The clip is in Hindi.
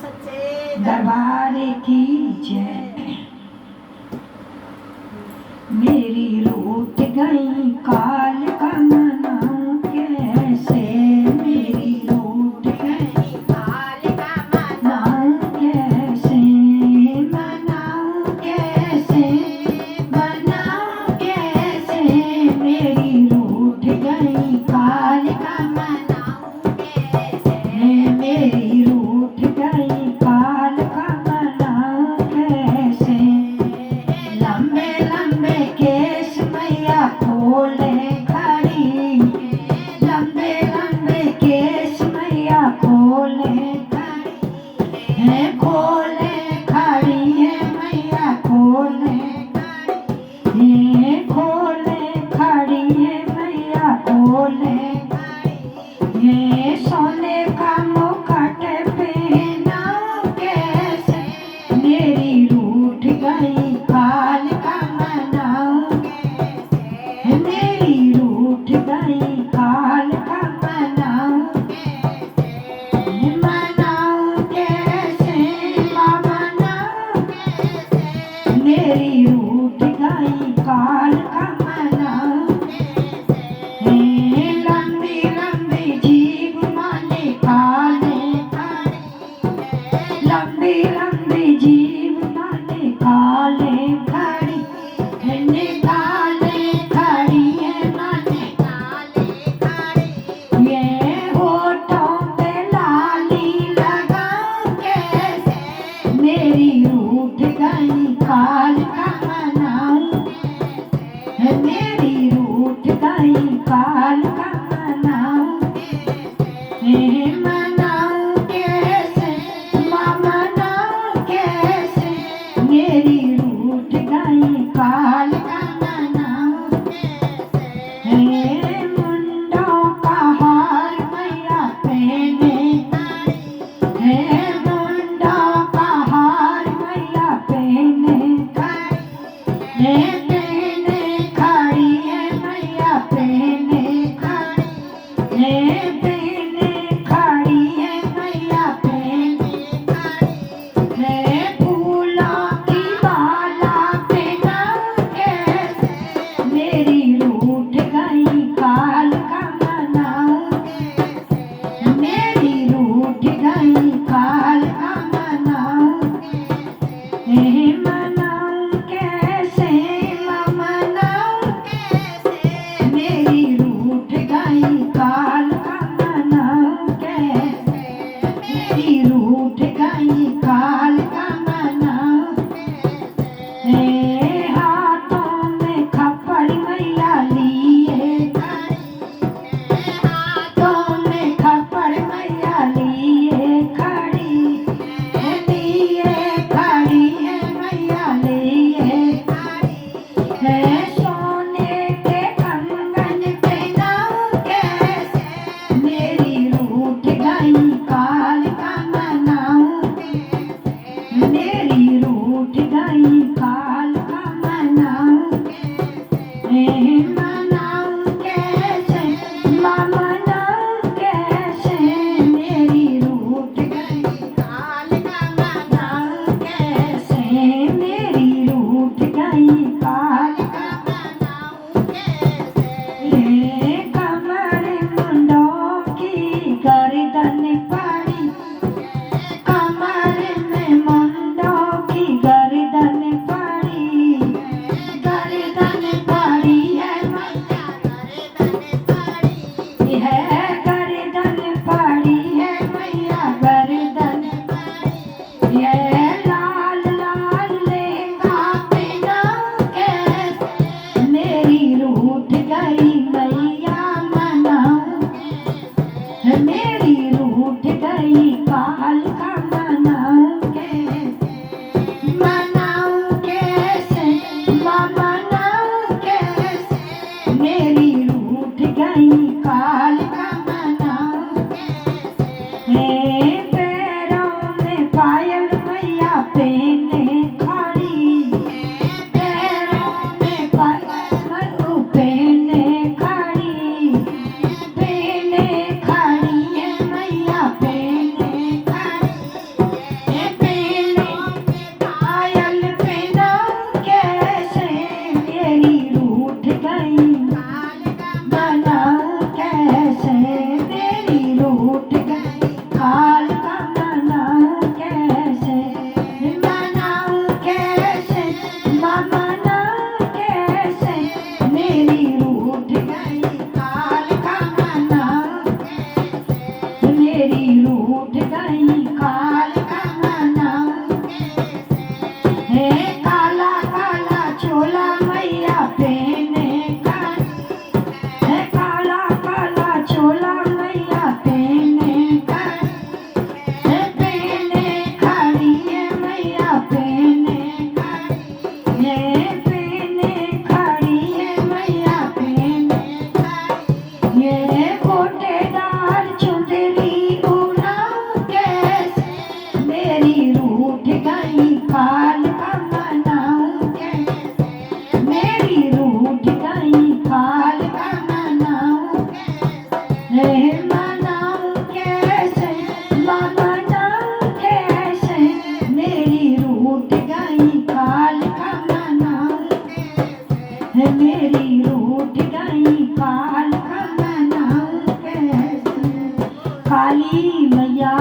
सच्चे दरबार की जय। मेरी रूठ गई काल का मनाऊं कैसे, मेरी रूठ गई काल का मनाऊं कैसे, मनाऊं कैसे, मनाऊं कैसे, मेरी रूठ गई काल का मनाऊं कैसे, मेरी रूठ गई काल का मनाऊं कैसे। लंबे लंबे केस मैया खोले खड़ी, लंबे लंबे केस मैया खोले खड़ी है, खोले खड़ी है मैया खोले ये खोले खड़ी है मैया खोले ये सोने का मुकुट पहनाऊं कैसे, मेरी रूठ गई काल का मनाऊं कैसे, मेरी रूठ गई काल का मनाऊं कैसे, मनाऊं कैसे, मनाऊं कैसे, मेरी रूठ गई काल का मनाऊं कैसे। लंबी लंबी जीभ माने काले खड़ी, लंबी लंबी जीभ माने काले खड़ी, निकाले खड़ी है माने काले खड़ी, ये होठों पे लाली लगाऊं कैसे, मेरी रूठ गई काल का मनाऊं कैसे, मेरी रूठ गई काल का मनाऊं कैसे, मनाऊं कैसे, मनाऊं कैसे, मेरी रूठ गई काल का मनाऊं कैसे। मुंडों का हार मैया पहने है, मुंडों का हार मैया पहने है, पहने खड़ी है मैया पहने खड़ी है, पहने खड़ी है मैया पहने खड़ी है, फूलों की माला पहनाऊं कैसे, मेरी रूठ गई काल का मनाऊं कैसे, मेरी रूठ गई काल का मनाऊं कैसे, मनाऊं कैसे, मनाऊं कैसे, मेरी रूठ गई काल का मनाऊं कैसे, मेरी रूठ गई काल का मनाऊं कैसे। हाथों में खप्पड़ मैया लिए खड़ी, हाथों में खप्पड़ मैया लिए खड़ी लिए खड़ी है मैया लिए खड़ी है, सोने के कंगन पहनाऊं कैसे, मेरी रूठ गई काल का मनाऊं कैसे, मेरी रूठ गई काल का मनाऊं कैसे, मनाऊं कैसे, मनाऊं कैसे, मेरी रूठ गई काल का मनाऊं कैसे, मेरी रूठ गई काल का मनाऊं कैसे, कमर मुंडों की गर्दन पड़ी, कमर में मुंडों की गर्दन पड़ी, गर्दन पड़ी है मैया गर्दन पड़ी, गर्दन पड़ी है मैया गर्दन ये लाल लाल लेंगा पहनाऊं कैसे, मेरी रूठ गई मैया मनाऊं कैसे, मेरी रूठ गई काल का मनाऊं कैसे, मनाऊं कैसे, मनाऊं कैसे, मेरी रूठ गई काल का मनाऊं कैसे। पैरों में पायल मैया पहने खड़ी, पैरों में पायल पहने खड़ी, पहने खड़ी है मैया पहने काल का मनाऊं कैसे, मनाऊं कैसे, मनाऊं कैसे, मेरी रूठ गई काल का मनाऊं कैसे, मेरी रूठ गई काल का मनाऊं कैसे। हे काला काला चोला मैया पहने खड़ी, हे काला काला चोला मैया पहने खड़ी, हे पहने खड़ी है मैया पहने खड़ी, हे पहने खड़ी है मैया पहने खड़ी, ये गोटेदार चुंदरी उड़ाऊं कैसे, मेरी रूठ गई काल का मनाऊं कैसे, मेरी रूठ गई काल का मनाऊं कैसे, रे मनाऊं कैसे, मनाऊं कैसे, मेरी रूठ गई काल का मनाऊं कैसे, मेरी रूठ गई काल का मनाऊं कैसे। काली मैया